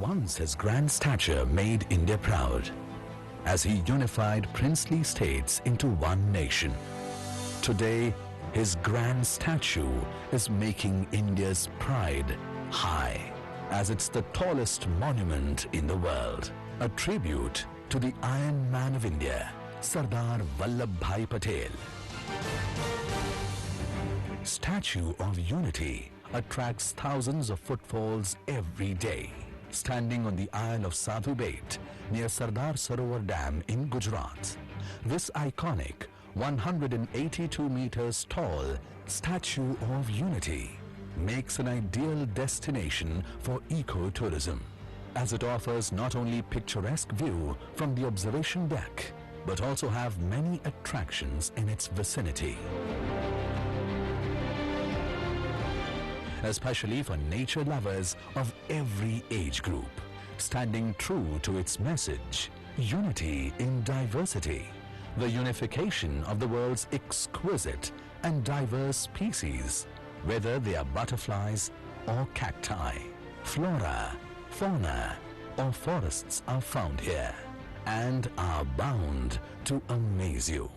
Once his grand stature made India proud, as he unified princely states into one nation. Today, his grand statue is making India's pride high, as it's the tallest monument in the world, a tribute to the Iron Man of India, Sardar Vallabhbhai Patel. Statue of Unity attracts thousands of footfalls every day. Standing on the Isle of Sadhu Bait near Sardar Sarovar Dam in Gujarat, this iconic 182 meters tall Statue of Unity makes an ideal destination for eco-tourism, as it offers not only picturesque view from the observation deck, but also have many attractions in its vicinity. Especially for nature lovers of every age group, standing true to its message, unity in diversity, the unification of the world's exquisite and diverse species, whether they are butterflies or cacti, flora, fauna or forests are found here and are bound to amaze you.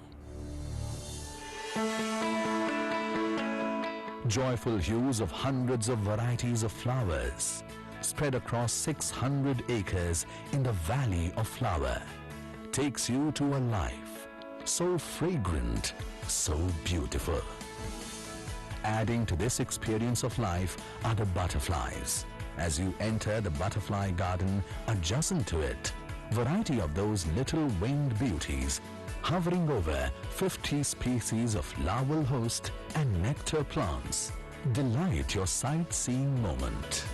Joyful hues of hundreds of varieties of flowers spread across 600 acres in the Valley of Flower takes you to a life so fragrant, so beautiful. Adding to this experience of life are the butterflies. As you enter the butterfly garden adjacent to it, variety of those little winged beauties hovering over 50 species of larval host and nectar plants delight your sightseeing moment.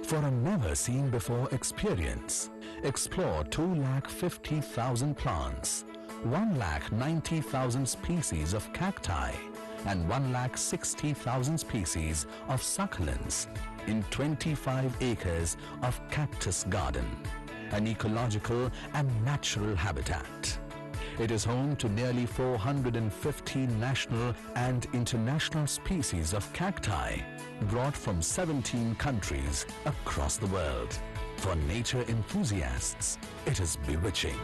For a never-seen-before experience, explore 250,000 plants, 190,000 species of cacti, and 160,000 species of succulents in 25 acres of cactus garden, an ecological and natural habitat. It is home to nearly 450 national and international species of cacti brought from 17 countries across the world. For nature enthusiasts, it is bewitching.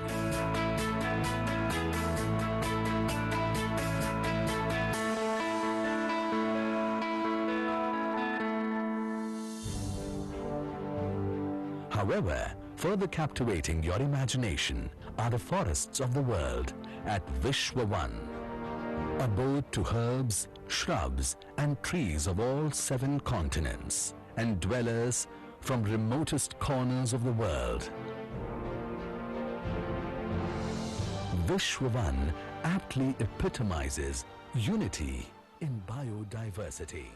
However, further captivating your imagination are the forests of the world at Vishwavan, abode to herbs, shrubs and trees of all 7 continents and dwellers from remotest corners of the world. Vishwavan aptly epitomizes unity in biodiversity.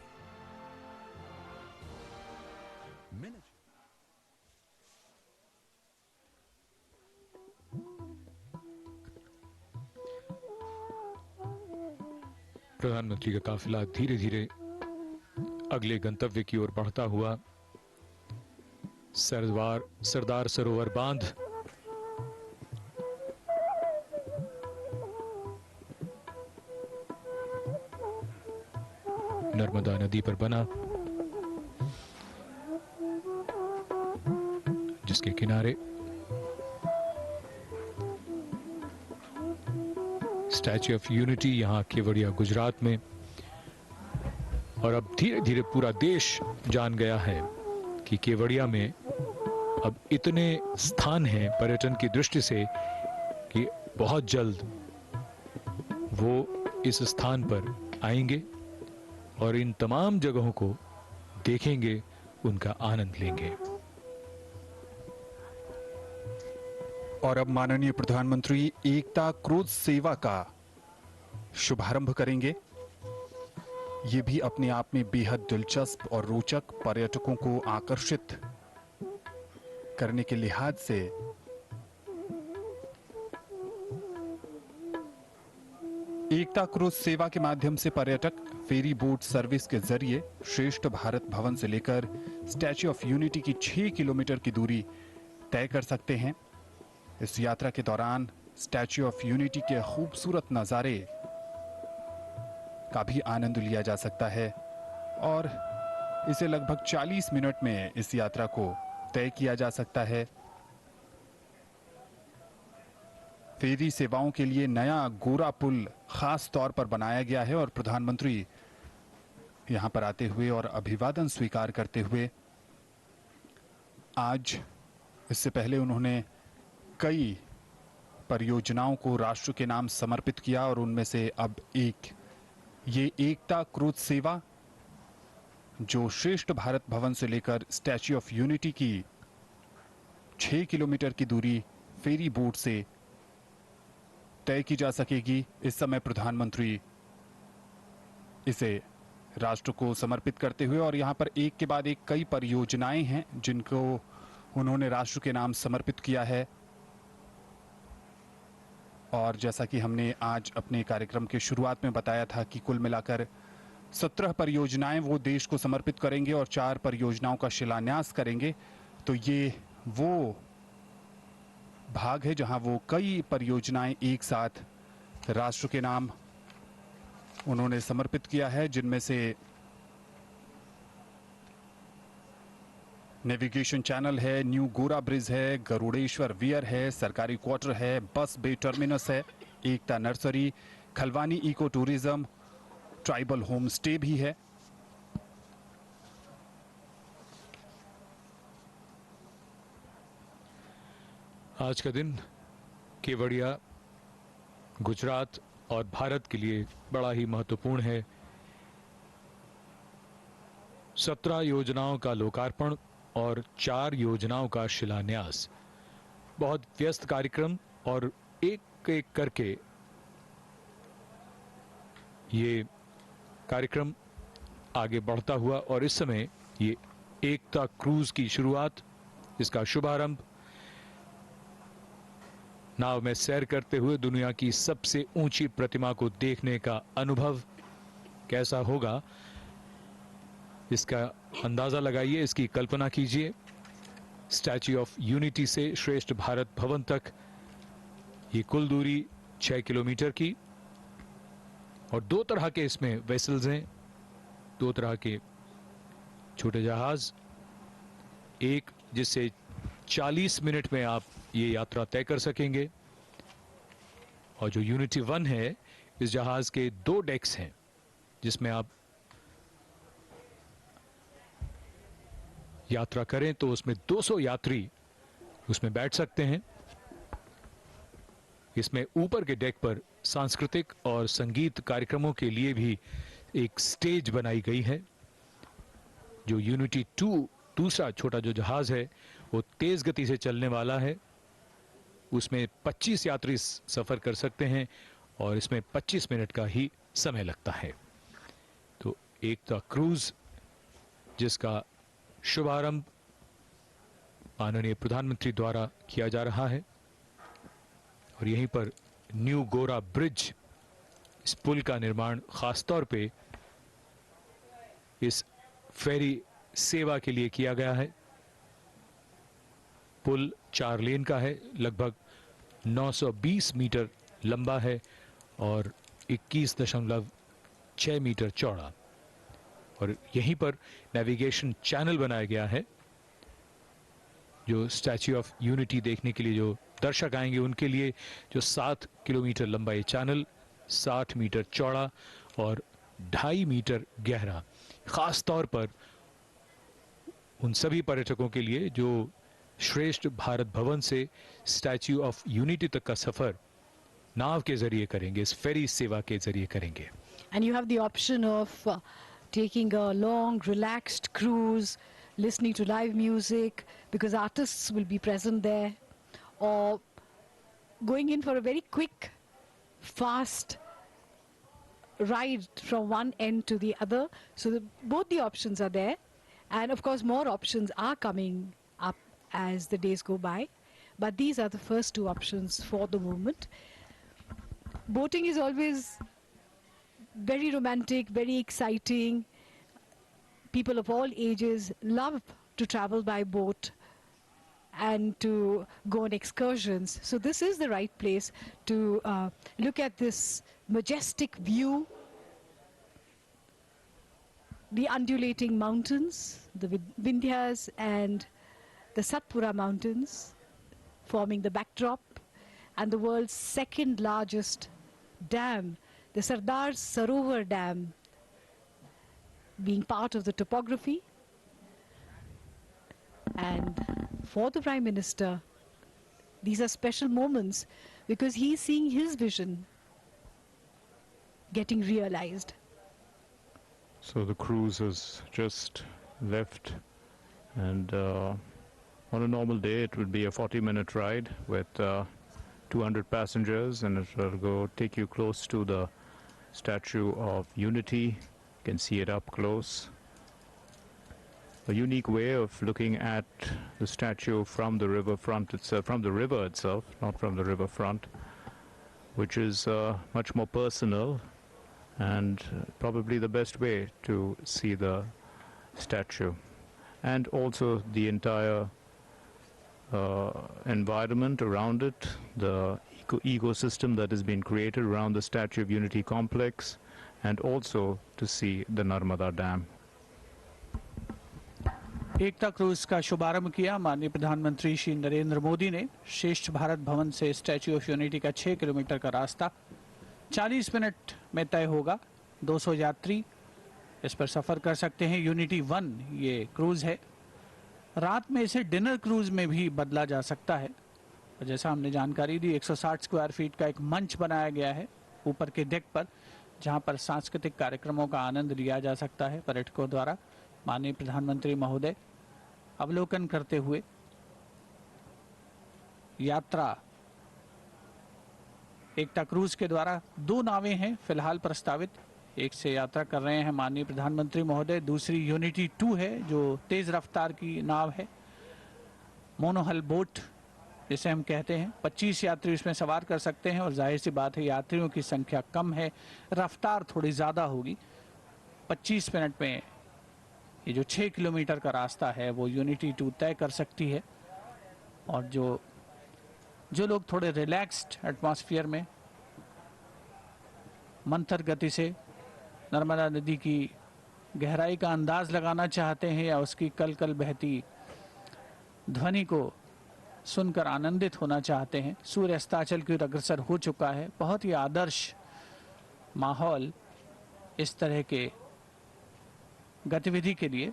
प्रधानमंत्री का काफिला धीरे धीरे अगले गंतव्य की ओर बढ़ता हुआ सरदार सरोवर बांध नर्मदा नदी पर बना, जिसके किनारे स्टैच्यू ऑफ यूनिटी यहाँ केवड़िया गुजरात में, और अब धीरे धीरे पूरा देश जान गया है कि केवड़िया में अब इतने स्थान हैं पर्यटन की दृष्टि से कि बहुत जल्द वो इस स्थान पर आएंगे और इन तमाम जगहों को देखेंगे, उनका आनंद लेंगे। और अब माननीय प्रधानमंत्री एकता क्रूज सेवा का शुभारंभ करेंगे। ये भी अपने आप में बेहद दिलचस्प और रोचक, पर्यटकों को आकर्षित करने के लिहाज से एकता क्रूज सेवा के माध्यम से पर्यटक फेरी बोट सर्विस के जरिए श्रेष्ठ भारत भवन से लेकर स्टैच्यू ऑफ यूनिटी की 6 किलोमीटर की दूरी तय कर सकते हैं। इस यात्रा के दौरान स्टैच्यू ऑफ यूनिटी के खूबसूरत नज़ारे का भी आनंद लिया जा सकता है और इसे लगभग 40 मिनट में इस यात्रा को तय किया जा सकता है। फेरी सेवाओं के लिए नया गोरा पुल खास तौर पर बनाया गया है और प्रधानमंत्री यहां पर आते हुए और अभिवादन स्वीकार करते हुए आज, इससे पहले उन्होंने कई परियोजनाओं को राष्ट्र के नाम समर्पित किया और उनमें से अब ये एकता क्रूज सेवा जो श्रेष्ठ भारत भवन से लेकर स्टैच्यू ऑफ यूनिटी की 6 किलोमीटर की दूरी फेरी बोट से तय की जा सकेगी। इस समय प्रधानमंत्री इसे राष्ट्र को समर्पित करते हुए, और यहां पर एक के बाद एक कई परियोजनाएं हैं जिनको उन्होंने राष्ट्र के नाम समर्पित किया है। और जैसा कि हमने आज अपने कार्यक्रम के शुरुआत में बताया था कि कुल मिलाकर 17 परियोजनाएं वो देश को समर्पित करेंगे और 4 परियोजनाओं का शिलान्यास करेंगे। तो ये वो भाग है जहां वो कई परियोजनाएं एक साथ राष्ट्र के नाम उन्होंने समर्पित किया है, जिनमें से नेविगेशन चैनल है, न्यू गोरा ब्रिज है, गरुड़ेश्वर वियर है, सरकारी क्वार्टर है, बस बे टर्मिनस है, Ekta nursery, Khalwani eco tourism, tribal home stay भी है। आज का दिन केवड़िया, गुजरात और भारत के लिए बड़ा ही महत्वपूर्ण है। 17 योजनाओं का लोकार्पण और 4 योजनाओं का शिलान्यास। बहुत व्यस्त कार्यक्रम और एक एक करके ये कार्यक्रम आगे बढ़ता हुआ और इस समय ये एकता क्रूज की शुरुआत, इसका शुभारंभ नाव में सैर करते हुए दुनिया की सबसे ऊंची प्रतिमा को देखने का अनुभव कैसा होगा, इसका अंदाजा लगाइए, इसकी कल्पना कीजिए। स्टैच्यू ऑफ यूनिटी से श्रेष्ठ भारत भवन तक ये कुल दूरी 6 किलोमीटर की, और 2 तरह के इसमें वेसल्स हैं, 2 तरह के छोटे जहाज। एक जिससे 40 मिनट में आप ये यात्रा तय कर सकेंगे, और जो यूनिटी 1 है, इस जहाज के 2 डेक्स हैं जिसमें आप यात्रा करें तो उसमें 200 यात्री उसमें बैठ सकते हैं। इसमें ऊपर के डेक पर सांस्कृतिक और संगीत कार्यक्रमों के लिए भी एक स्टेज बनाई गई है। जो यूनिटी 2 दूसरा छोटा जो जहाज है वो तेज गति से चलने वाला है, उसमें 25 यात्री सफर कर सकते हैं और इसमें 25 मिनट का ही समय लगता है। तो एकता क्रूज जिसका शुभारंभ माननीय प्रधानमंत्री द्वारा किया जा रहा है, और यहीं पर न्यू गोरा ब्रिज, इस पुल का निर्माण खास तौर पे इस फेरी सेवा के लिए किया गया है। पुल 4 लेन का है, लगभग 920 मीटर लंबा है और 21.6 मीटर चौड़ा, और यहीं पर नेविगेशन चैनल बनाया गया है। जो स्टैच्यू ऑफ यूनिटी देखने के लिए जो दर्शक आएंगे उनके लिए जो 7 किलोमीटर लंबा ये चैनल, 60 मीटर चौड़ा और 2.5 मीटर गहरा, खास तौर पर उन सभी पर्यटकों के लिए जो श्रेष्ठ भारत भवन से स्टैच्यू ऑफ यूनिटी तक का सफर नाव के जरिए करेंगे, इस फेरी सेवा के जरिए करेंगे। And you have the option of taking a long, relaxed cruise, listening to live music because artists will be present there, or going in for a very quick, fast ride from one end to the other. So both the options are there, and of course more options are coming up as the days go by, but these are the first 2 options for the moment. Boating is always very romantic, very exciting. People of all ages love to travel by boat and to go on excursions. So this is the right place to look at this majestic view the undulating mountains, the Vindhyas and the Satpura mountains forming the backdrop, and the world's second largest dam, the Sardar Sarovar Dam, being part of the topography. And for the Prime Minister, these are special moments because he's seeing his vision getting realized. So the cruise has just left, and on a normal day it would be a 40-minute ride with 200 passengers, and it will take you close to the Statue of Unity. You can see it up close. A unique way of looking at the statue from the riverfront itself, from the river itself, not from the riverfront, which is much more personal and probably the best way to see the statue. And also the entire environment around it, the ecosystem that has been created around the Statue of Unity complex, and also to see the Narmada Dam. Ekta cruise का शुभारंभ किया माननीय प्रधानमंत्री श्री नरेंद्र मोदी ने। श्रेष्ठ भारत भवन से statue of unity का 6 kilometre का रास्ता 40 मिनट में तय होगा। 200 यात्री इस पर सफर कर सकते हैं। यूनिटी 1 ये क्रूज है। रात में इसे डिनर क्रूज में भी बदला जा सकता है। जैसा हमने जानकारी दी, 160 स्क्वायर फीट का एक मंच बनाया गया है ऊपर के डेक पर, जहां पर सांस्कृतिक कार्यक्रमों का आनंद लिया जा सकता है पर्यटकों द्वारा। माननीय प्रधानमंत्री महोदय अवलोकन करते हुए यात्रा एकता क्रूज के द्वारा 2 नावें हैं फिलहाल प्रस्तावित, एक से यात्रा कर रहे हैं माननीय प्रधानमंत्री महोदय। दूसरी यूनिटी 2 है जो तेज रफ्तार की नाव है, मोनोहल बोट जिसे हम कहते हैं। 25 यात्री इसमें सवार कर सकते हैं और जाहिर सी बात है यात्रियों की संख्या कम है, रफ्तार थोड़ी ज़्यादा होगी। 25 मिनट में ये जो 6 किलोमीटर का रास्ता है वो यूनिटी 2 तय कर सकती है। और जो लोग थोड़े रिलैक्स्ड एटमॉस्फेयर में मंथर गति से नर्मदा नदी की गहराई का अंदाज लगाना चाहते हैं या उसकी कल कल बहती ध्वनि को सुनकर आनंदित होना चाहते हैं, सूर्य अस्ताचल की ओर अग्रसर हो चुका है। बहुत ही आदर्श माहौल इस तरह के गतिविधि के लिए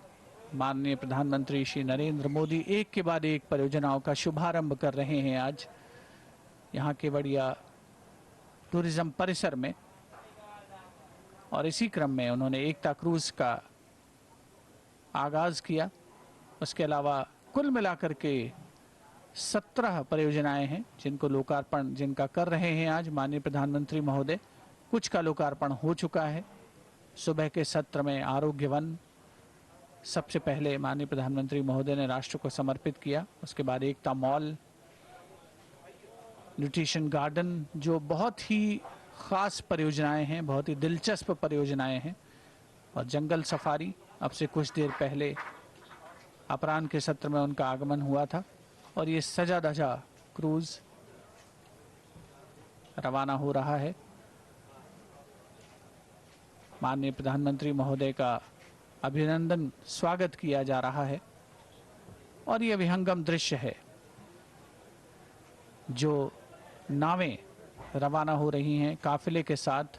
माननीय प्रधानमंत्री श्री नरेंद्र मोदी एक के बाद एक परियोजनाओं का शुभारंभ कर रहे हैं आज यहाँ केवड़िया टूरिज्म परिसर में। और इसी क्रम में उन्होंने एकता क्रूज का आगाज किया। उसके अलावा कुल मिलाकर के 17 परियोजनाएं हैं जिनका कर रहे हैं आज माननीय प्रधानमंत्री महोदय। कुछ का लोकार्पण हो चुका है। सुबह के सत्र में आरोग्य वन सबसे पहले माननीय प्रधानमंत्री महोदय ने राष्ट्र को समर्पित किया। उसके बाद एकता मॉल, न्यूट्रिशन गार्डन, जो बहुत ही खास परियोजनाएं हैं, बहुत ही दिलचस्प परियोजनाएं हैं। और जंगल सफारी अब से कुछ देर पहले अपराह्न के सत्र में उनका आगमन हुआ था। और ये सजा धजा क्रूज रवाना हो रहा है। माननीय प्रधानमंत्री महोदय का अभिनंदन स्वागत किया जा रहा है। और ये विहंगम दृश्य है, जो नावें रवाना हो रही हैं काफिले के साथ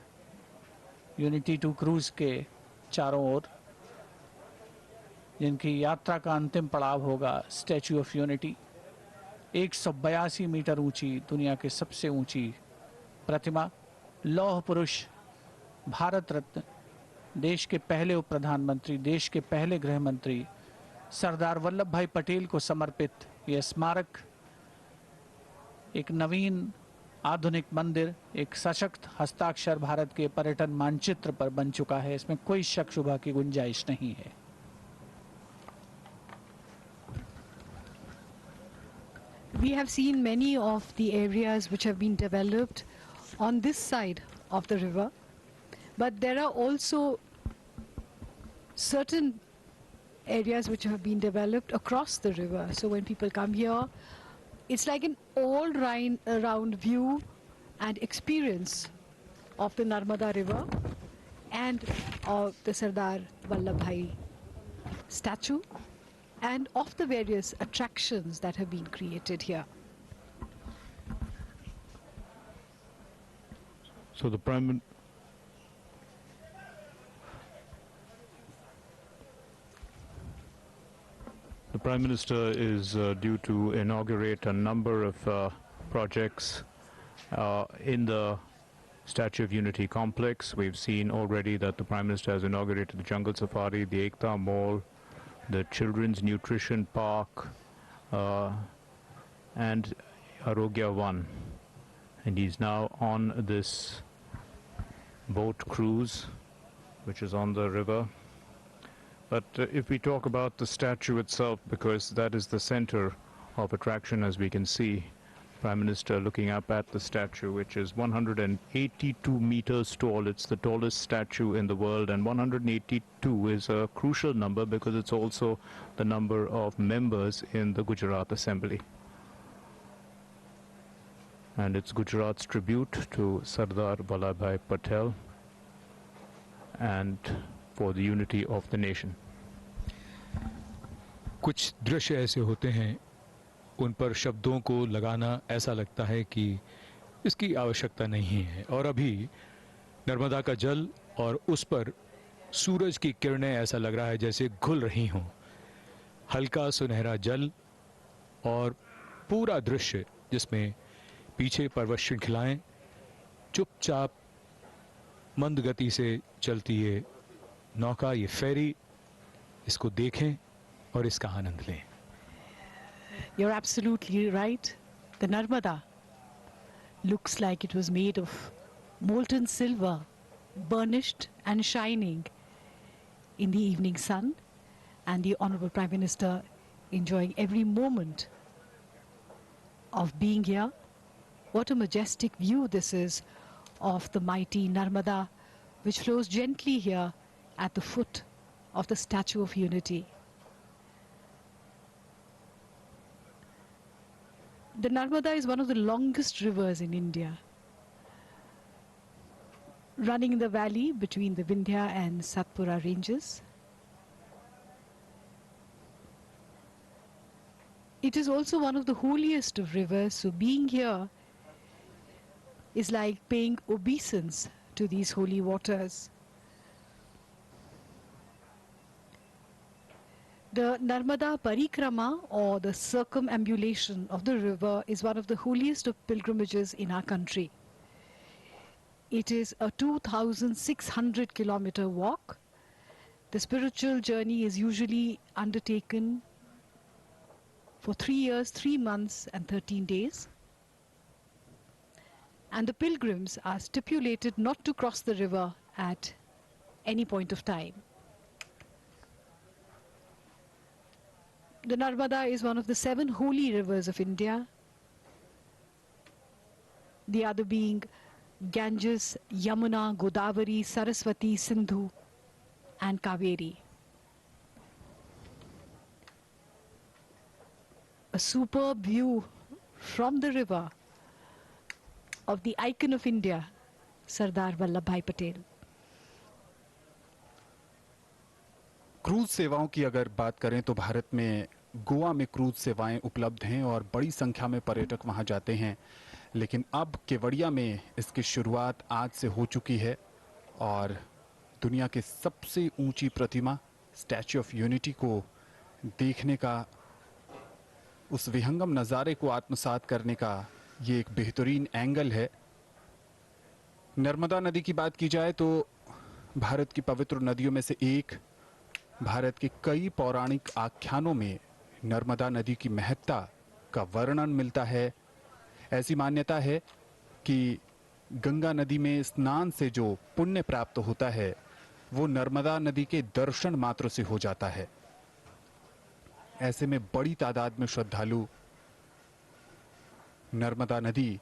यूनिटी 2 क्रूज के चारों ओर, जिनकी यात्रा का अंतिम पड़ाव होगा स्टैच्यू ऑफ यूनिटी। 182 मीटर ऊंची, दुनिया की सबसे ऊंची प्रतिमा, लौह पुरुष, भारत रत्न, देश के पहले उप प्रधानमंत्री, देश के पहले गृह मंत्री सरदार वल्लभ भाई पटेल को समर्पित यह स्मारक एक नवीन आधुनिक मंदिर, एक सशक्त हस्ताक्षर भारत के पर्यटन मानचित्र पर बन चुका है। इसमें कोई शक शुबा की गुंजाइश नहीं है। We have seen many of the areas which have been developed on this side of the river, but there are also certain areas which have been developed across the river. So when people come here, it's like an all-round view and experience of the Narmada River. And of the Sardar Vallabhbhai statue and of the various attractions that have been created here. So the Prime Minister is due to inaugurate a number of projects in the Statue of Unity complex. We've seen already that the Prime Minister has inaugurated the Jungle Safari, the Ekta Mall, the Children's Nutrition Park, and Arogya One. And he's now on this boat cruise, which is on the river. But if we talk about the statue itself, because that is the center of attraction, as we can see, Prime Minister looking up at the statue, which is 182 meters tall. It's the tallest statue in the world, and 182 is a crucial number because it's also the number of members in the Gujarat Assembly. And it's Gujarat's tribute to Sardar Vallabhbhai Patel and for the unity of the nation. कुछ दृश्य ऐसे होते हैं उन पर शब्दों को लगाना ऐसा लगता है कि इसकी आवश्यकता नहीं है। और अभी नर्मदा का जल और उस पर सूरज की किरणें ऐसा लग रहा है जैसे घुल रही हों। हल्का सुनहरा जल और पूरा दृश्य जिसमें पीछे पर्वत श्रृंखलाएं चुपचाप मंद गति से चलती है नौका, ये फेरी, इसको देखें और इसका आनंद लें। You're absolutely right. The Narmada looks like it was made of molten silver, burnished and shining in the evening sun, and the Honorable Prime Minister enjoying every moment of being here. What a majestic view this is of the mighty Narmada, which flows gently here at the foot of the Statue of Unity. The Narmada is one of the longest rivers in India, running in the valley between the Vindhya and Satpura ranges. It is also one of the holiest of rivers, so being here is like paying obeisance to these holy waters. The Narmada Parikrama, or the circumambulation of the river, is one of the holiest of pilgrimages in our country. It is a 2,600 kilometer walk. The spiritual journey is usually undertaken for 3 years, 3 months and 13 days. And the pilgrims are stipulated not to cross the river at any point of time. The Narmada is one of the 7 holy rivers of India, the other being Ganges, Yamuna, Godavari, Saraswati, Sindhu and Kaveri. A superb view from the river of the icon of India, Sardar Vallabhbhai Patel. Cruise सेवाओं की अगर बात करें तो भारत में गोवा में cruise सेवाएं उपलब्ध हैं और बड़ी संख्या में पर्यटक वहां जाते हैं, लेकिन अब केवड़िया में इसकी शुरुआत आज से हो चुकी है और दुनिया के सबसे ऊंची प्रतिमा स्टैच्यू ऑफ यूनिटी को देखने का, उस विहंगम नज़ारे को आत्मसात करने का ये एक बेहतरीन एंगल है। नर्मदा नदी की बात की जाए तो भारत की पवित्र नदियों में से एक, भारत के कई पौराणिक आख्यानों में नर्मदा नदी की महत्ता का वर्णन मिलता है। ऐसी मान्यता है कि गंगा नदी में स्नान से जो पुण्य प्राप्त होता है वो नर्मदा नदी के दर्शन मात्र से हो जाता है। ऐसे में बड़ी तादाद में श्रद्धालु नर्मदा नदी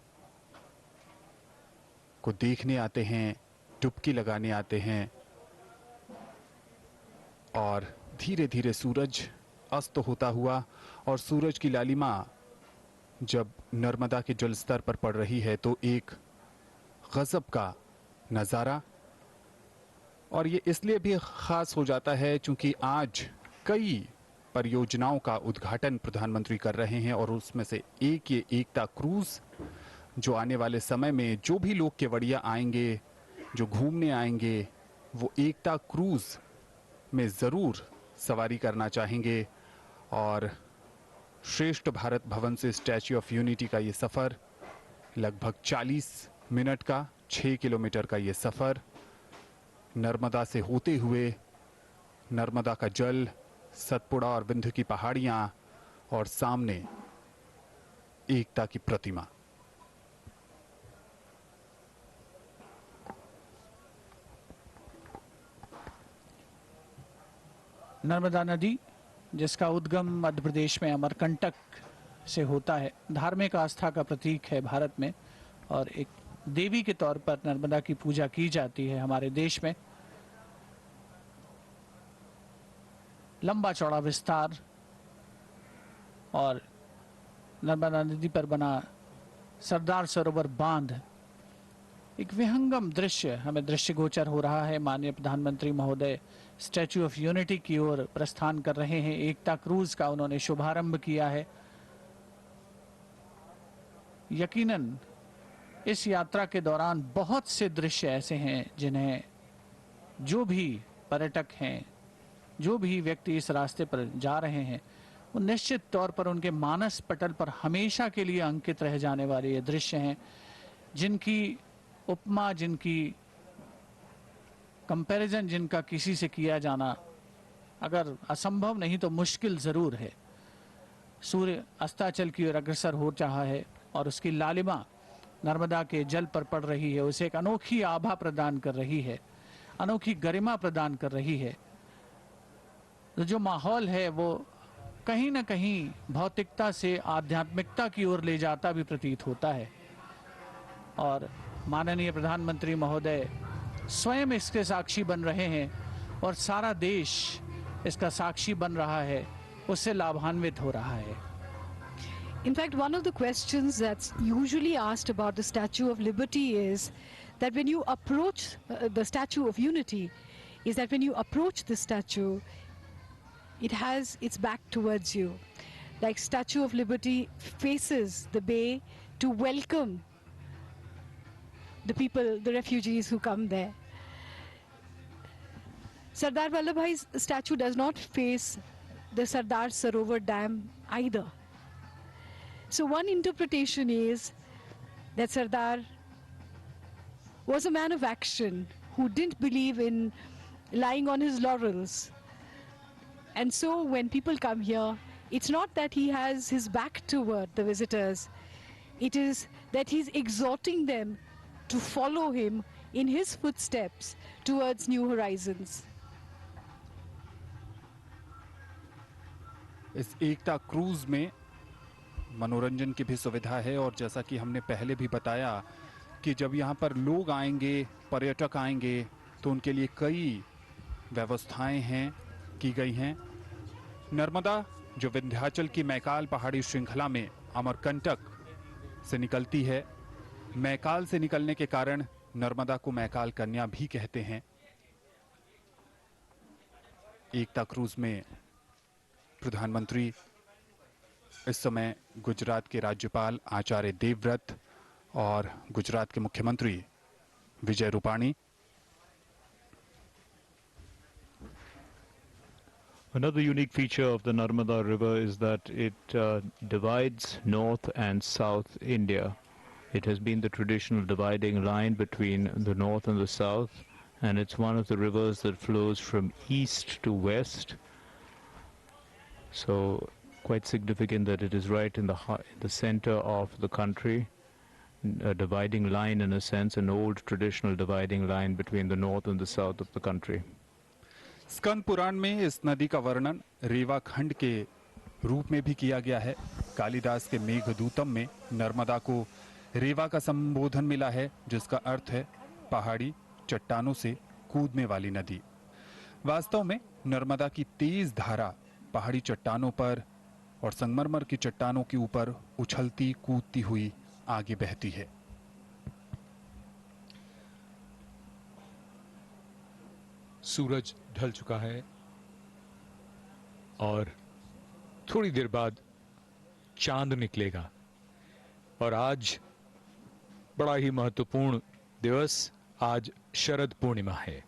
को देखने आते हैं, डुबकी लगाने आते हैं और धीरे धीरे सूरज अस्त होता हुआ और सूरज की लालिमा जब नर्मदा के जल स्तर पर पड़ रही है तो एक गजब का नज़ारा और ये इसलिए भी खास हो जाता है क्योंकि आज कई परियोजनाओं का उद्घाटन प्रधानमंत्री कर रहे हैं और उसमें से एक ये एकता क्रूज, जो आने वाले समय में जो भी लोग केवड़िया आएंगे, जो घूमने आएंगे, वो एकता क्रूज में ज़रूर सवारी करना चाहेंगे। और श्रेष्ठ भारत भवन से स्टैच्यू ऑफ यूनिटी का ये सफ़र लगभग 40 मिनट का, 6 किलोमीटर का ये सफ़र नर्मदा से होते हुए, नर्मदा का जल, सतपुड़ा और विंध्य की पहाड़ियाँ और सामने एकता की प्रतिमा। नर्मदा नदी, जिसका उद्गम मध्य प्रदेश में अमरकंटक से होता है, धार्मिक आस्था का प्रतीक है भारत में और एक देवी के तौर पर नर्मदा की पूजा की जाती है हमारे देश में। लंबा चौड़ा विस्तार और नर्मदा नदी पर बना सरदार सरोवर बांध, एक विहंगम दृश्य हमें दृश्यगोचर हो रहा है। माननीय प्रधानमंत्री महोदय स्टैच्यू ऑफ यूनिटी की ओर प्रस्थान कर रहे हैं। एकता क्रूज का उन्होंने शुभारंभ किया है। यकीनन इस यात्रा के दौरान बहुत से दृश्य ऐसे हैं जिन्हें जो भी पर्यटक हैं, जो भी व्यक्ति इस रास्ते पर जा रहे हैं, वो निश्चित तौर पर उनके मानस पटल पर हमेशा के लिए अंकित रह जाने वाले ये दृश्य हैं, जिनकी उपमा, जिनकी कंपैरिजन, जिनका किसी से किया जाना अगर असंभव नहीं तो मुश्किल जरूर है। सूर्य अस्ताचल की ओर अग्रसर हो रहा है और उसकी लालिमा नर्मदा के जल पर पड़ रही है, उसे एक अनोखी आभा प्रदान कर रही है, अनोखी गरिमा प्रदान कर रही है। जो माहौल है वो कहीं ना कहीं भौतिकता से आध्यात्मिकता की ओर ले जाता भी प्रतीत होता है। और माननीय प्रधानमंत्री महोदय स्वयं इसके साक्षी बन रहे हैं और सारा देश इसका साक्षी बन रहा है, उससे लाभान्वित हो रहा है। In fact, one of the questions that's usually asked about the Statue of Liberty is that when you approach the Statue of Unity, is that when you approach the statue, it has its back towards you. Like Statue of Liberty faces the bay to welcome the people, the refugees who come there. Sardar Vallabhbhai's statue does not face the Sardar Sarovar Dam either. So one interpretation is that Sardar was a man of action who didn't believe in lying on his laurels. And so when people come here, it's not that he has his back toward the visitors. It is that he's exhorting them to follow him in his footsteps towards new horizons. इस एकता cruise में मनोरंजन की भी सुविधा है और जैसा कि हमने पहले भी बताया कि जब यहाँ पर लोग आएंगे, पर्यटक आएंगे, तो उनके लिए कई व्यवस्थाएं हैं की गई हैं। नर्मदा जो विंध्याचल की मैकाल पहाड़ी श्रृंखला में अमरकंटक से निकलती है, मैकाल से निकलने के कारण नर्मदा को मैकाल कन्या भी कहते हैं। एकता क्रूज में प्रधानमंत्री इस समय गुजरात के राज्यपाल आचार्य देवव्रत और गुजरात के मुख्यमंत्री Vijay Rupani. Another unique feature of the Narmada River is that it divides North and South India. It has been the traditional dividing line between the North and the South, and it's one of the rivers that flows from east to west. So quite significant that it is right in the center of the country, a dividing line in a sense, an old traditional dividing line between the north and the south of the country. Skanda Purana में इस नदी का वर्णन रेवा खंड के रूप में भी किया गया है। कालिदास के मेघदूतम में नर्मदा को रेवा का संबोधन मिला है, जिसका अर्थ है पहाड़ी चट्टानों से कूदने वाली नदी। वास्तव में नर्मदा की तेज धारा पहाड़ी चट्टानों पर और संगमरमर की चट्टानों के ऊपर उछलती कूदती हुई आगे बहती है। सूरज ढल चुका है और थोड़ी देर बाद चांद निकलेगा। और आज बड़ा ही महत्वपूर्ण दिवस, आज शरद पूर्णिमा है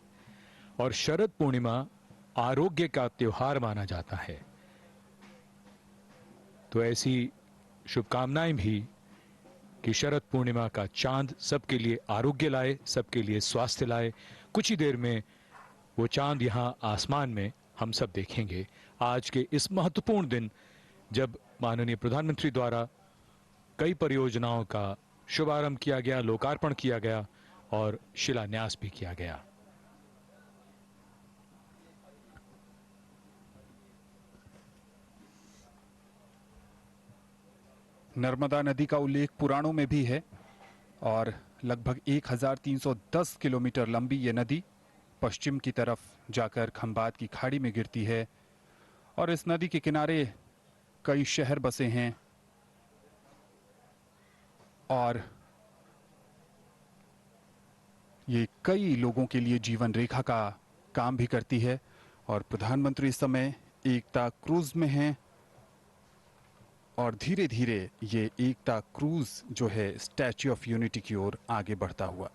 और शरद पूर्णिमा आरोग्य का त्योहार माना जाता है। तो ऐसी शुभकामनाएं भी कि शरद पूर्णिमा का चांद सबके लिए आरोग्य लाए, सबके लिए स्वास्थ्य लाए। कुछ ही देर में वो चांद यहां आसमान में हम सब देखेंगे। आज के इस महत्वपूर्ण दिन जब माननीय प्रधानमंत्री द्वारा कई परियोजनाओं का शुभारंभ किया गया, लोकार्पण किया गया और शिलान्यास भी किया गया। नर्मदा नदी का उल्लेख पुराणों में भी है और लगभग 1310 किलोमीटर लंबी ये नदी पश्चिम की तरफ जाकर खंबात की खाड़ी में गिरती है और इस नदी के किनारे कई शहर बसे हैं और ये कई लोगों के लिए जीवन रेखा का काम भी करती है। और प्रधानमंत्री इस समय एकता क्रूज में हैं और धीरे धीरे ये एकता क्रूज जो है स्टैच्यू ऑफ यूनिटी की ओर आगे बढ़ता हुआ।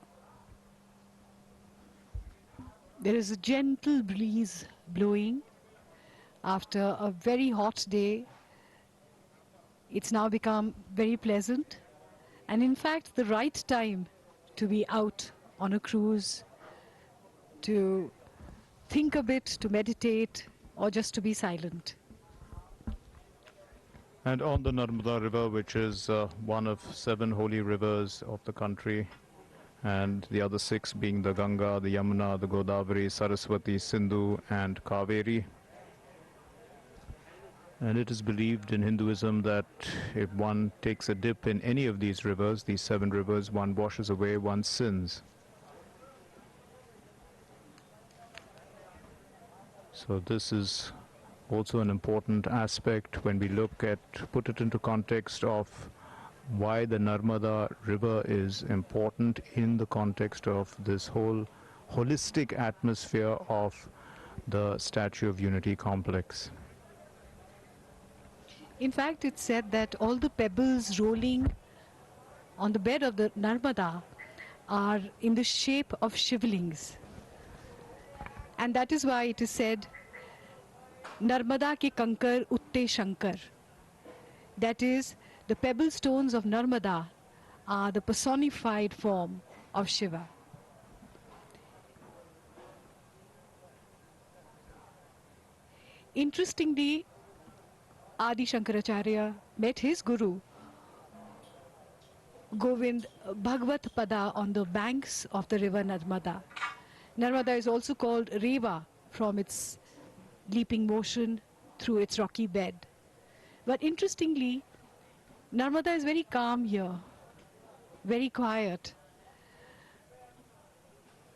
There is a gentle breeze blowing after a very hot day. It's now become very pleasant and in fact the right time to be out on a cruise, to think a bit, to meditate or just to be silent. And on the Narmada River, which is one of 7 holy rivers of the country, and the other 6 being the Ganga, the Yamuna, the Godavari, Saraswati, Sindhu and Kaveri. And it is believed in Hinduism that if one takes a dip in any of these rivers, these 7 rivers, one washes away one's sins. So this is also an important aspect when we put it into context of why the Narmada River is important in the context of this whole holistic atmosphere of the Statue of Unity complex. In fact, it's said that all the pebbles rolling on the bed of the Narmada are in the shape of shivlings. And that is why it is said, Narmada ke kankar utte shankar. That is, the pebble stones of Narmada are the personified form of Shiva. Interestingly, Adi Shankaracharya met his guru Govind Bhagvat Pada on the banks of the river Narmada. Narmada is also called Reva from its leaping motion through its rocky bed. But interestingly, Narmada is very calm here, very quiet,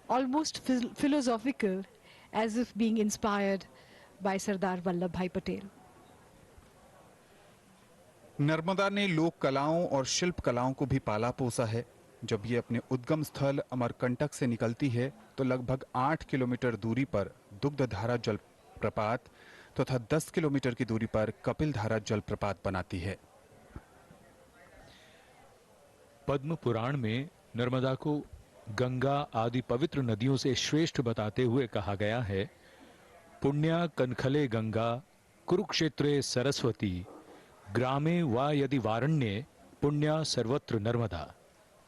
almost philosophical, as if being inspired by Sardar Vallabhbhai Patel. Narmada ने लोक कलाओं और शिल्प कलाओं को भी पाला पोसा है। जब ये अपने उद्गम स्थल अमरकंटक से निकलती है तो लगभग 8 किलोमीटर दूरी पर दुग्धधारा जलप्रपात तथा 10 किलोमीटर की दूरी पर कपिलधारा जलप्रपात बनाती है। पद्म पुराण में नर्मदा को गंगा आदि पवित्र नदियों से श्रेष्ठ बताते हुए कहा गया है, पुण्या कनखले गंगा कुरुक्षेत्रे सरस्वती ग्रामे वा यदि वारण्ये पुण्या सर्वत्र नर्मदा।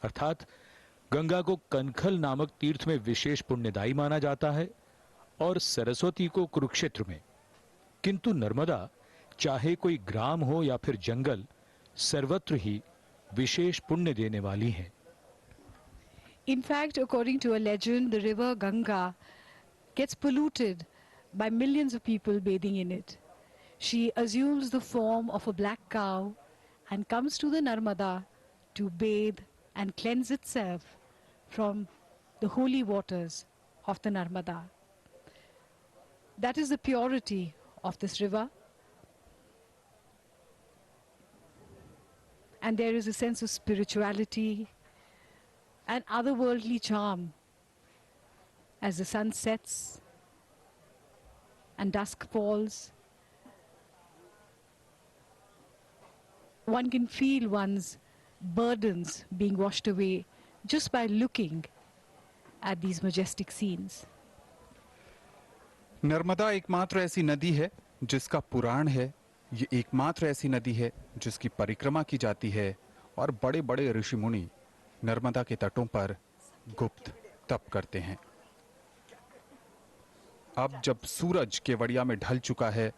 अर्थात गंगा को कनखल नामक तीर्थ में विशेष पुण्यदायी माना जाता है और सरस्वती को कुरुक्षेत्र में, किंतु नर्मदा चाहे कोई ग्राम हो या फिर जंगल, सर्वत्र ही विशेष पुण्य देने वाली है। In fact, according to a legend, the river Ganga gets polluted by millions of people bathing in it. She assumes the form of a black cow and comes to the Narmada to bathe and cleanse itself from the holy waters of the Narmada. That is the purity of this river. And there is a sense of spirituality and otherworldly charm as the sun sets and dusk falls, one can feel one's burdens being washed away just by looking at these majestic scenes. Narmada एकमात्र ऐसी नदी है जिसका पुराण है। ये एकमात्र ऐसी नदी है जिसकी परिक्रमा की जाती है और बड़े बड़े ऋषि मुनि नर्मदा के तटों पर गुप्त तप करते हैं। अब जब सूरज केवड़िया में ढल चुका है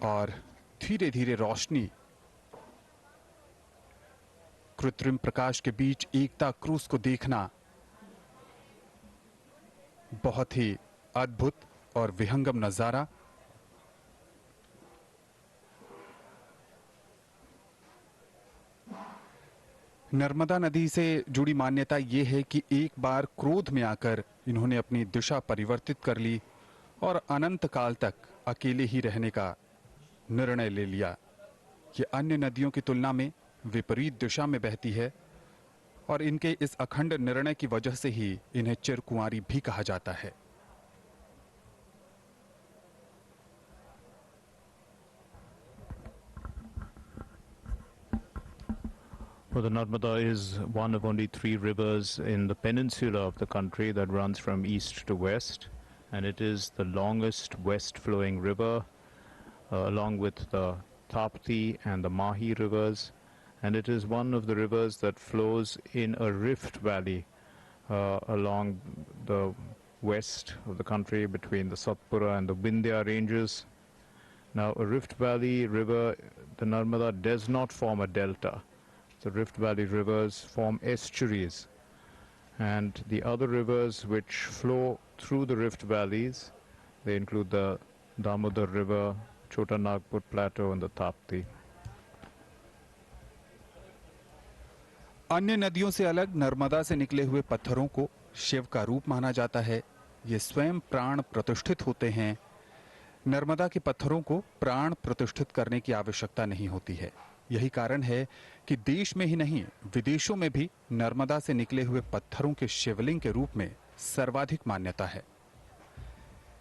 और धीरे धीरे रोशनी कृत्रिम प्रकाश के बीच एकता क्रूज को देखना बहुत ही अद्भुत और विहंगम नजारा। नर्मदा नदी से जुड़ी मान्यता ये है कि एक बार क्रोध में आकर इन्होंने अपनी दिशा परिवर्तित कर ली और अनंत काल तक अकेले ही रहने का निर्णय ले लिया। ये अन्य नदियों की तुलना में विपरीत दिशा में बहती है और इनके इस अखंड निर्णय की वजह से ही इन्हें चिरकुंवारी भी कहा जाता है। Well, the Narmada is one of only 3 rivers in the peninsula of the country that runs from east to west, and it is the longest west-flowing river, along with the Tapti and the Mahi rivers, and it is one of the rivers that flows in a rift valley along the west of the country between the Satpura and the Vindhya ranges. Now, a rift valley river, the Narmada, does not form a delta. The Rift Valley rivers form estuaries, and the other rivers which flow through the Rift Valleys, they include the Damodar River, Chota Nagpur Plateau and the Tapti. अन्य नदियों से अलग नर्मदा से निकले हुए पत्थरों को शिव का रूप माना जाता है। ये स्वयं प्राण प्रतिष्ठित होते हैं। नर्मदा के पत्थरों को प्राण प्रतिष्ठित करने की आवश्यकता नहीं होती है। यही कारण है कि देश में ही नहीं विदेशों में भी नर्मदा से निकले हुए पत्थरों के शिवलिंग के रूप में सर्वाधिक मान्यता है।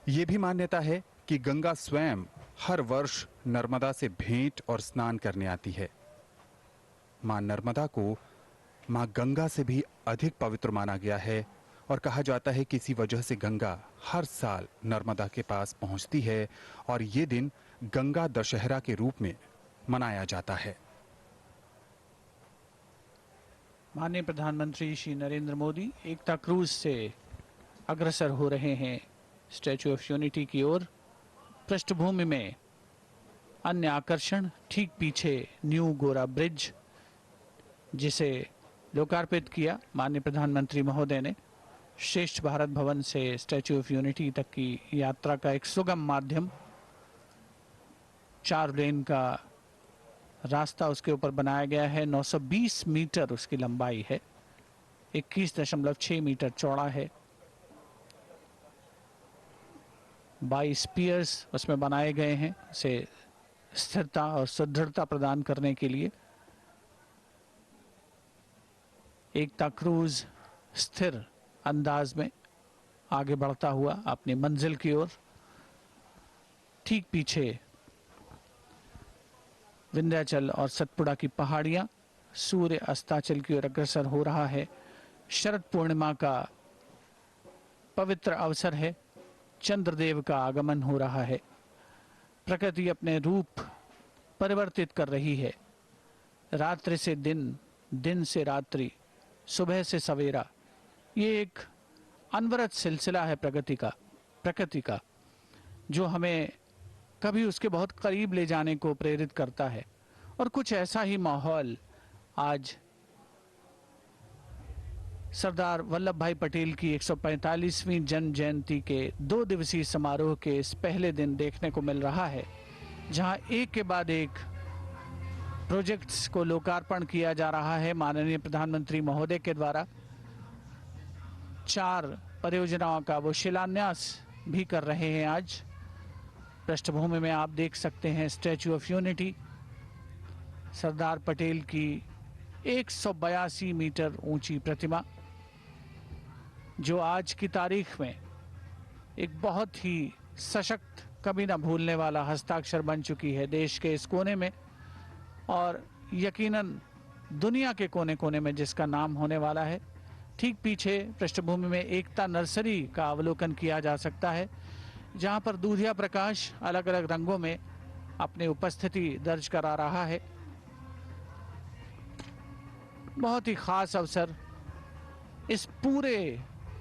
ये भी मान्यता है कि गंगा स्वयं हर वर्ष नर्मदा से भेंट और स्नान करने आती है। मां नर्मदा को मां गंगा से भी अधिक पवित्र माना गया है और कहा जाता है कि इसी वजह से गंगा हर साल नर्मदा के पास पहुंचती है और ये दिन गंगा दशहरा के रूप में मनाया जाता है। माननीय प्रधानमंत्री श्री नरेंद्र मोदी एकता क्रूज से अग्रसर हो रहे हैं स्टैच्यू ऑफ यूनिटी की ओर। पृष्ठभूमि में अन्य आकर्षण, ठीक पीछे न्यू गोरा ब्रिज, जिसे लोकार्पित किया माननीय प्रधानमंत्री महोदय ने। श्रेष्ठ भारत भवन से स्टैच्यू ऑफ यूनिटी तक की यात्रा का एक सुगम माध्यम, 4 लेन का रास्ता उसके ऊपर बनाया गया है। 920 मीटर उसकी लंबाई है, 21.6 मीटर चौड़ा है। 22 पियर्स उसमें बनाए गए हैं उसे स्थिरता और सुदृढ़ता प्रदान करने के लिए। एकता क्रूज स्थिर अंदाज में आगे बढ़ता हुआ अपनी मंजिल की ओर। ठीक पीछे विंध्याचल और सतपुड़ा की पहाड़ियां, सूर्य अस्ताचल की ओर अग्रसर हो रहा है। शरद पूर्णिमा का पवित्र अवसर है, चंद्रदेव का आगमन हो रहा है। प्रकृति अपने रूप परिवर्तित कर रही है। रात्रि से दिन, दिन से रात्रि, सुबह से सवेरा, ये एक अनवरत सिलसिला है प्रकृति का, जो हमें कभी उसके बहुत करीब ले जाने को प्रेरित करता है। और कुछ ऐसा ही माहौल आज सरदार वल्लभ भाई पटेल की 145वीं जन्म जयंती के 2 दिवसीय समारोह के इस पहले दिन देखने को मिल रहा है, जहां एक के बाद एक प्रोजेक्ट्स को लोकार्पण किया जा रहा है माननीय प्रधानमंत्री महोदय के द्वारा। 4 परियोजनाओं का वो शिलान्यास भी कर रहे हैं आज। पृष्ठभूमि में आप देख सकते हैं statue of unity, Sardar Patel की 182 मीटर ऊंची प्रतिमा, जो आज की तारीख में एक बहुत ही सशक्त, कभी ना भूलने वाला हस्ताक्षर बन चुकी है देश के इस कोने में, और यकीनन दुनिया के कोने कोने में जिसका नाम होने वाला है। ठीक पीछे पृष्ठभूमि में एकता नर्सरी का अवलोकन किया जा सकता है, जहां पर दूधिया प्रकाश अलग अलग रंगों में अपनी उपस्थिति दर्ज करा रहा है। बहुत ही खास अवसर इस पूरे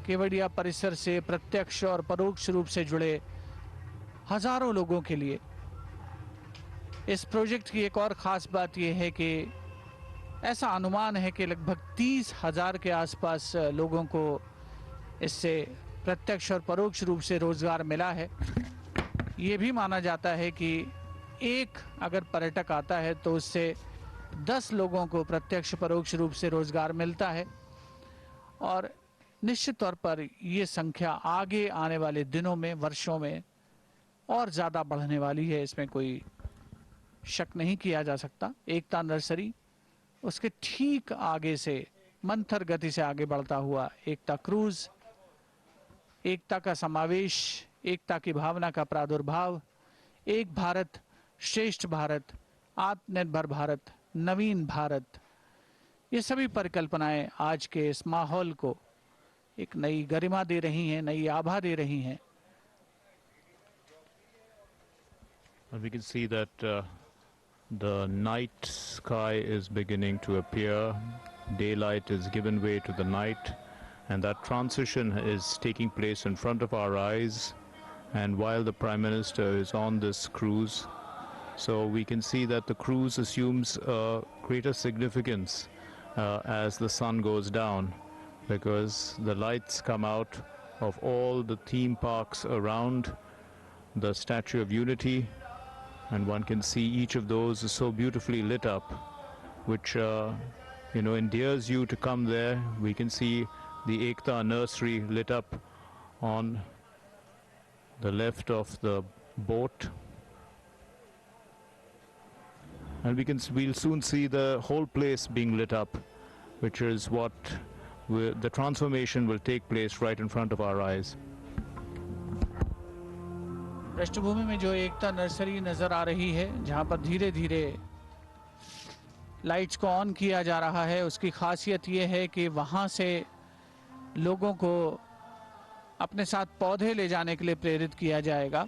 केवड़िया परिसर से प्रत्यक्ष और परोक्ष रूप से जुड़े हजारों लोगों के लिए। इस प्रोजेक्ट की एक और खास बात यह है कि ऐसा अनुमान है कि लगभग 30,000 के आसपास लोगों को इससे प्रत्यक्ष और परोक्ष रूप से रोजगार मिला है। ये भी माना जाता है कि एक अगर पर्यटक आता है तो उससे 10 लोगों को प्रत्यक्ष परोक्ष रूप से रोजगार मिलता है, और निश्चित तौर पर ये संख्या आगे आने वाले दिनों में, वर्षों में और ज़्यादा बढ़ने वाली है, इसमें कोई शक नहीं किया जा सकता। एकता नर्सरी, उसके ठीक आगे से मंथर गति से आगे बढ़ता हुआ एकता क्रूज, एकता का समावेश, एकता की भावना का प्रादुर्भाव, एक भारत श्रेष्ठ भारत, आत्मनिर्भर भारत, नवीन भारत, ये सभी परिकल्पनाएं आज के इस माहौल को एक नई गरिमा दे रही हैं, नई आभा दे रही हैं। And we can see that the night sky is beginning to appear. Daylight is given way to the night, and that transition is taking place in front of our eyes. And while the Prime Minister is on this cruise, so we can see that the cruise assumes a greater significance as the sun goes down, because the lights come out of all the theme parks around the Statue of Unity, and one can see each of those is so beautifully lit up, which endears you to come there. We can see the Ekta Nursery lit up on the left of the boat, and we'll soon see the whole place being lit up, which is what the transformation will take place right in front of our eyes. पृष्ठभूमि में जो एकता nursery नजर आ रही है, जहां पर धीरे धीरे लाइट्स को ऑन किया जा रहा है, उसकी खासियत ये है कि वहां से लोगों को अपने साथ पौधे ले जाने के लिए प्रेरित किया जाएगा,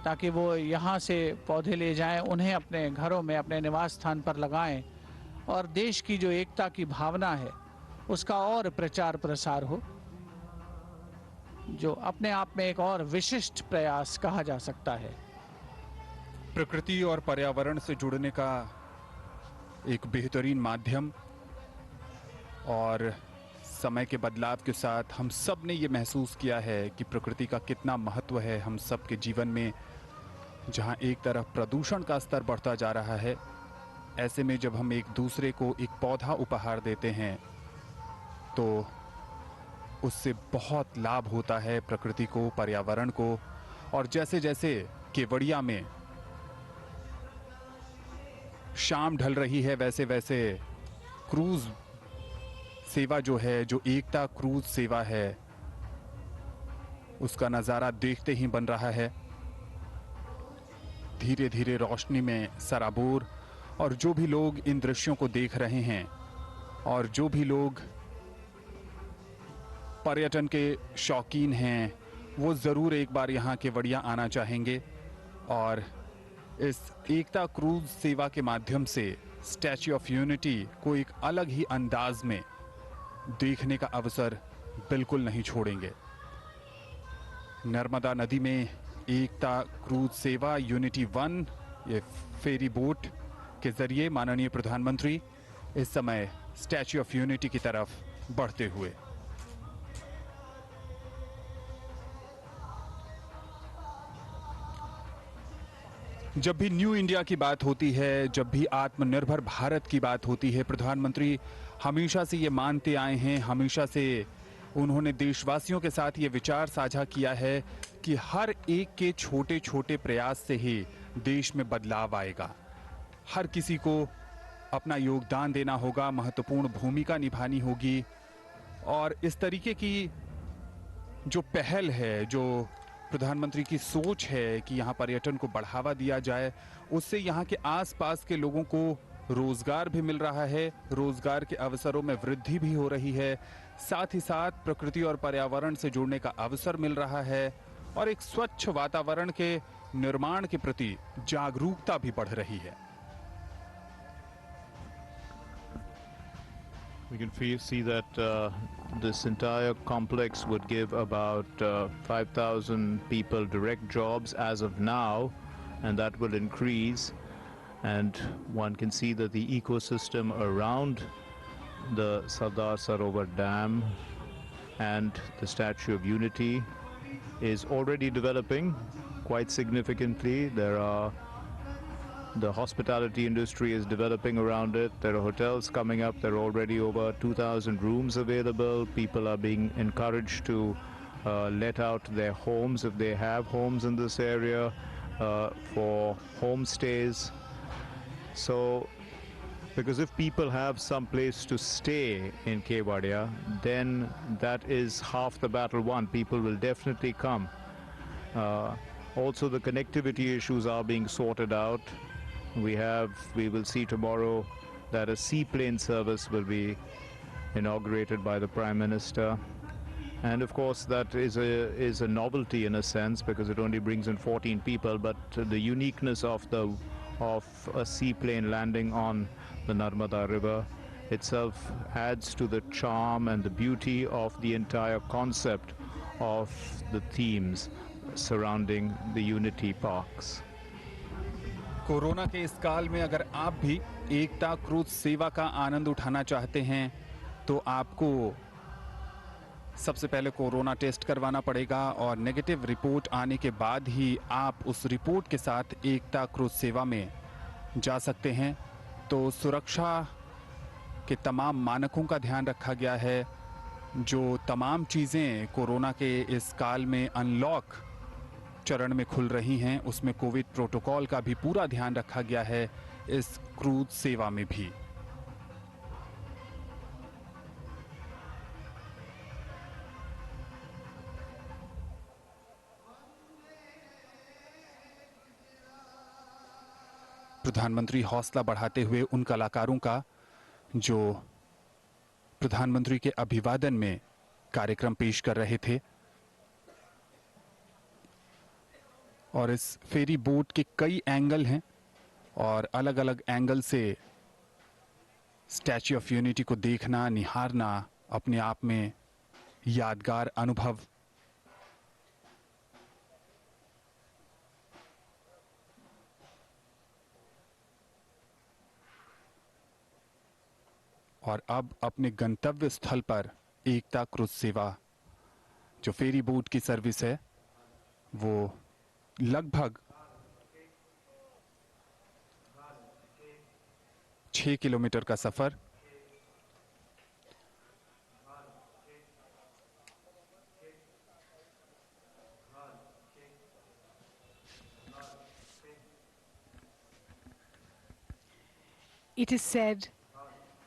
ताकि वो यहाँ से पौधे ले जाएं, उन्हें अपने घरों में, अपने निवास स्थान पर लगाएं, और देश की जो एकता की भावना है उसका और प्रचार प्रसार हो, जो अपने आप में एक और विशिष्ट प्रयास कहा जा सकता है। प्रकृति और पर्यावरण से जुड़ने का एक बेहतरीन माध्यम, और समय के बदलाव के साथ हम सब ने ये महसूस किया है कि प्रकृति का कितना महत्व है हम सब के जीवन में। जहाँ एक तरफ प्रदूषण का स्तर बढ़ता जा रहा है, ऐसे में जब हम एक दूसरे को एक पौधा उपहार देते हैं तो उससे बहुत लाभ होता है प्रकृति को, पर्यावरण को। और जैसे जैसे केवड़िया में शाम ढल रही है, वैसे वैसे क्रूज सेवा जो है, जो एकता क्रूज सेवा है, उसका नज़ारा देखते ही बन रहा है। धीरे धीरे रोशनी में सराबोर, और जो भी लोग इन दृश्यों को देख रहे हैं और जो भी लोग पर्यटन के शौकीन हैं, वो ज़रूर एक बार यहाँ केवड़िया आना चाहेंगे और इस एकता क्रूज सेवा के माध्यम से स्टैच्यू ऑफ यूनिटी को एक अलग ही अंदाज में देखने का अवसर बिल्कुल नहीं छोड़ेंगे। नर्मदा नदी में एकता क्रूज सेवा यूनिटी 1, ये फेरी बोट के जरिए माननीय प्रधानमंत्री इस समय स्टैच्यू ऑफ यूनिटी की तरफ बढ़ते हुए। जब भी न्यू इंडिया की बात होती है, जब भी आत्मनिर्भर भारत की बात होती है, प्रधानमंत्री हमेशा से ये मानते आए हैं, हमेशा से उन्होंने देशवासियों के साथ ये विचार साझा किया है कि हर एक के छोटे छोटे प्रयास से ही देश में बदलाव आएगा। हर किसी को अपना योगदान देना होगा, महत्वपूर्ण भूमिका निभानी होगी, और इस तरीके की जो पहल है, जो प्रधानमंत्री की सोच है कि यहाँ पर्यटन को बढ़ावा दिया जाए, उससे यहाँ के आसपास के लोगों को रोजगार भी मिल रहा है, रोजगार के अवसरों में वृद्धि भी हो रही है, साथ ही साथ प्रकृति और पर्यावरण से जुड़ने का अवसर मिल रहा है और एक स्वच्छ वातावरण के निर्माण के प्रति जागरूकता भी बढ़ रही है। We can see that this entire complex would give about 5,000 people direct jobs as of now, and that will increase. And one can see that the ecosystem around the Sardar Sarovar Dam and the Statue of Unity is already developing quite significantly. The hospitality industry is developing around it. There are hotels coming up. There are already over 2,000 rooms available. People are being encouraged to let out their homes if they have homes in this area for homestays. So, because if people have some place to stay in Kevadia, then that is half the battle won. People will definitely come. Also, the connectivity issues are being sorted out. We will see tomorrow that a seaplane service will be inaugurated by the Prime Minister. And of course that is a novelty in a sense, because it only brings in 14 people, but the uniqueness of a seaplane landing on the Narmada River itself adds to the charm and the beauty of the entire concept of the themes surrounding the Unity Parks. Corona के इस काल में अगर आप भी एकता cruise सेवा का आनंद उठाना चाहते हैं तो आपको सबसे पहले कोरोना टेस्ट करवाना पड़ेगा और नेगेटिव रिपोर्ट आने के बाद ही आप उस रिपोर्ट के साथ एकता क्रूज सेवा में जा सकते हैं। तो सुरक्षा के तमाम मानकों का ध्यान रखा गया है। जो तमाम चीज़ें कोरोना के इस काल में अनलॉक चरण में खुल रही हैं, उसमें कोविड प्रोटोकॉल का भी पूरा ध्यान रखा गया है इस क्रूज सेवा में भी। प्रधानमंत्री हौसला बढ़ाते हुए उन कलाकारों का जो प्रधानमंत्री के अभिवादन में कार्यक्रम पेश कर रहे थे, और इस फेरी बोट के कई एंगल हैं और अलग अलग एंगल से स्टैच्यू ऑफ यूनिटी को देखना, निहारना अपने आप में यादगार अनुभव। और अब अपने गंतव्य स्थल पर एकता क्रूज सेवा जो फेरी बोट की सर्विस है वो लगभग 6 किलोमीटर का सफर It is said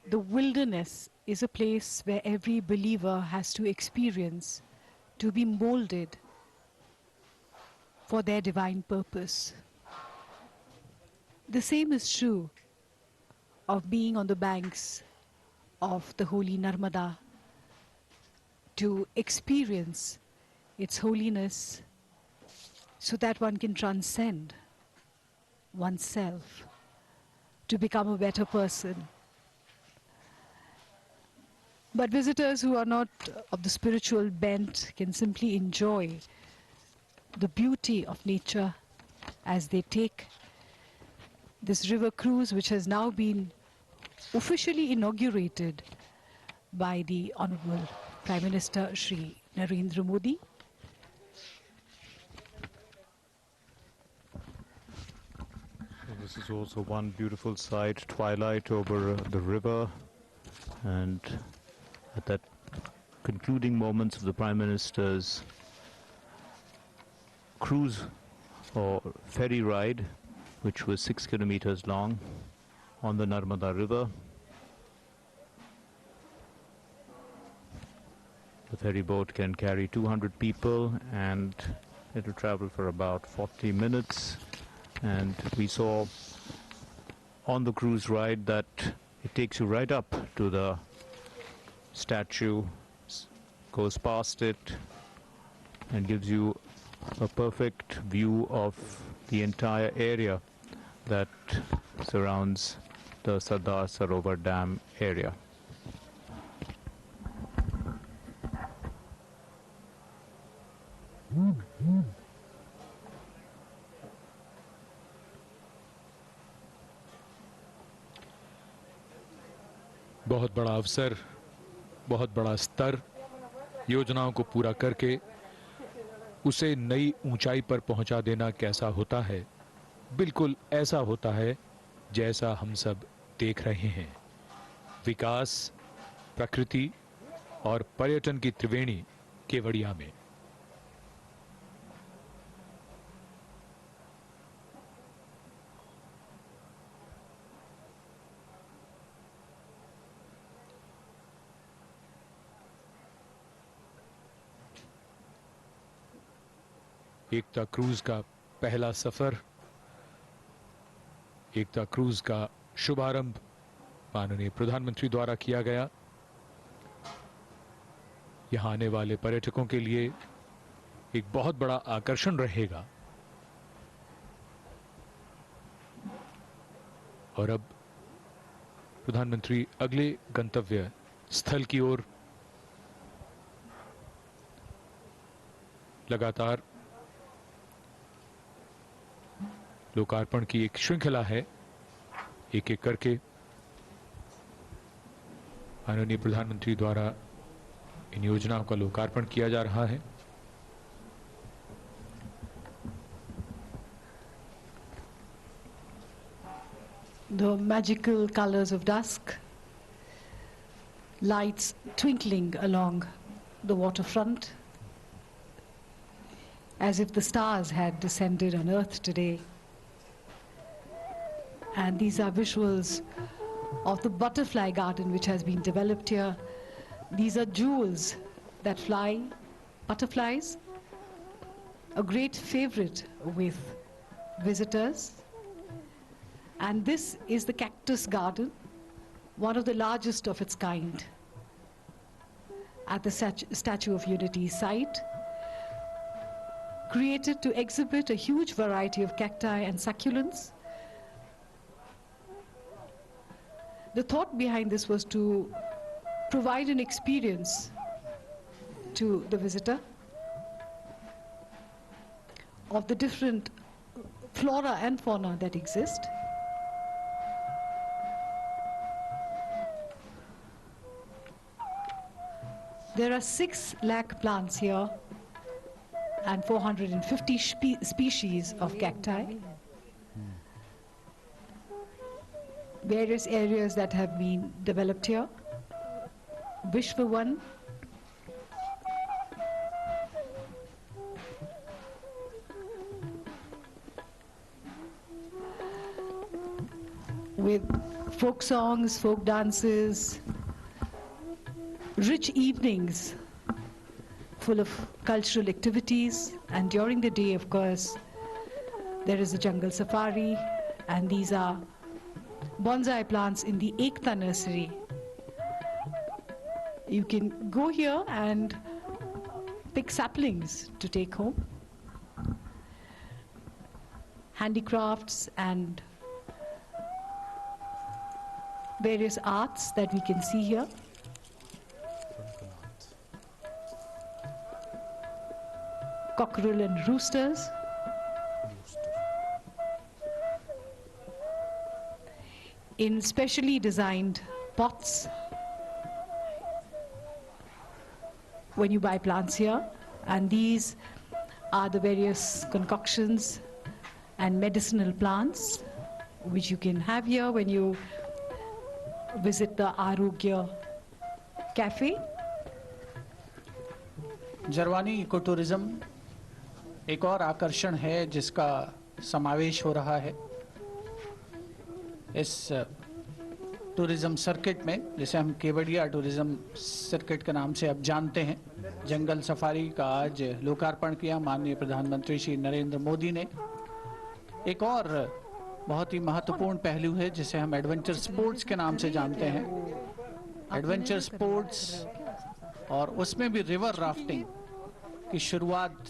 the wilderness is a place where every believer has to experience, to be molded for their divine purpose. The same is true of being on the banks of the holy Narmada, to experience its holiness so that one can transcend oneself to become a better person. But visitors who are not of the spiritual bent can simply enjoy the beauty of nature as they take this river cruise, which has now been officially inaugurated by the Honorable Prime Minister Shri Narendra Modi. This is also one beautiful sight, twilight over the river, and at that concluding moments of the Prime Minister's cruise or ferry ride, which was 6 kilometers long on the Narmada River. The ferry boat can carry 200 people, and It will travel for about 40 minutes, and we saw on the cruise ride that it takes you right up to the statue, goes past it, and gives you a perfect view of the entire area that surrounds the Sardar Sarovar Dam area. बहुत बड़ा अवसर, बहुत बड़ा स्तर, योजनाओं को पूरा करके उसे नई ऊंचाई पर पहुंचा देना कैसा होता है? बिल्कुल ऐसा होता है जैसा हम सब देख रहे हैं। विकास, प्रकृति और पर्यटन की त्रिवेणी केवड़िया में। एकता क्रूज का पहला सफर, एकता क्रूज का शुभारंभ माननीय प्रधानमंत्री द्वारा किया गया। यहां आने वाले पर्यटकों के लिए एक बहुत बड़ा आकर्षण रहेगा। और अब प्रधानमंत्री अगले गंतव्य स्थल की ओर लगातार लोकार्पण की एक श्रृंखला है। एक एक करके माननीय प्रधानमंत्री द्वारा इन योजनाओं का लोकार्पण किया जा रहा है। The magical colors of dusk, lights twinkling along the waterfront, as if the stars had descended on earth today. And these are visuals of the butterfly garden which has been developed here. These are jewels that fly, butterflies, a great favorite with visitors. And this is the cactus garden, one of the largest of its kind, at the Statue of Unity site, created to exhibit a huge variety of cacti and succulents. The thought behind this was to provide an experience to the visitor of the different flora and fauna that exist. There are 6 lakh plants here and 450 species of cacti. Various areas that have been developed here. Vishwavan, with folk songs, folk dances, rich evenings full of cultural activities, and during the day, of course, there is a jungle safari, and these are bonsai plants in the Ekta nursery. You can go here and pick saplings to take home. Handicrafts and various arts that we can see here. Cockerel and roosters. In specially designed pots. When you buy plants here, and these are the various concoctions and medicinal plants which you can have here when you visit the Arogya Cafe. Jarwani eco tourism एक और आकर्षण है जिसका समावेश हो रहा है इस टूरिज्म सर्किट में, जिसे हम केवड़िया टूरिज्म सर्किट के नाम से अब जानते हैं, जंगल सफारी का आज लोकार्पण किया माननीय प्रधानमंत्री श्री नरेंद्र मोदी ने। एक और बहुत ही महत्वपूर्ण पहलू है जिसे हम एडवेंचर स्पोर्ट्स के नाम से जानते हैं। एडवेंचर स्पोर्ट्स और उसमें भी रिवर राफ्टिंग की शुरुआत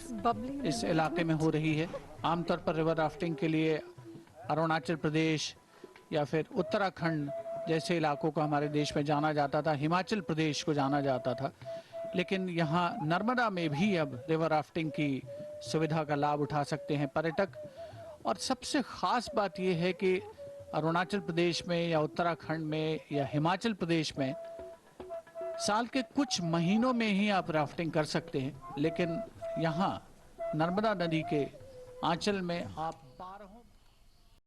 इस इलाके में हो रही है। आमतौर पर रिवर राफ्टिंग के लिए अरुणाचल प्रदेश या फिर उत्तराखंड जैसे इलाकों को हमारे देश में जाना जाता था, हिमाचल प्रदेश को जाना जाता था, लेकिन यहाँ नर्मदा में भी अब रिवर राफ्टिंग की सुविधा का लाभ उठा सकते हैं पर्यटक। और सबसे खास बात यह है कि अरुणाचल प्रदेश में या उत्तराखंड में या हिमाचल प्रदेश में साल के कुछ महीनों में ही आप राफ्टिंग कर सकते हैं, लेकिन यहाँ नर्मदा नदी के आंचल में आप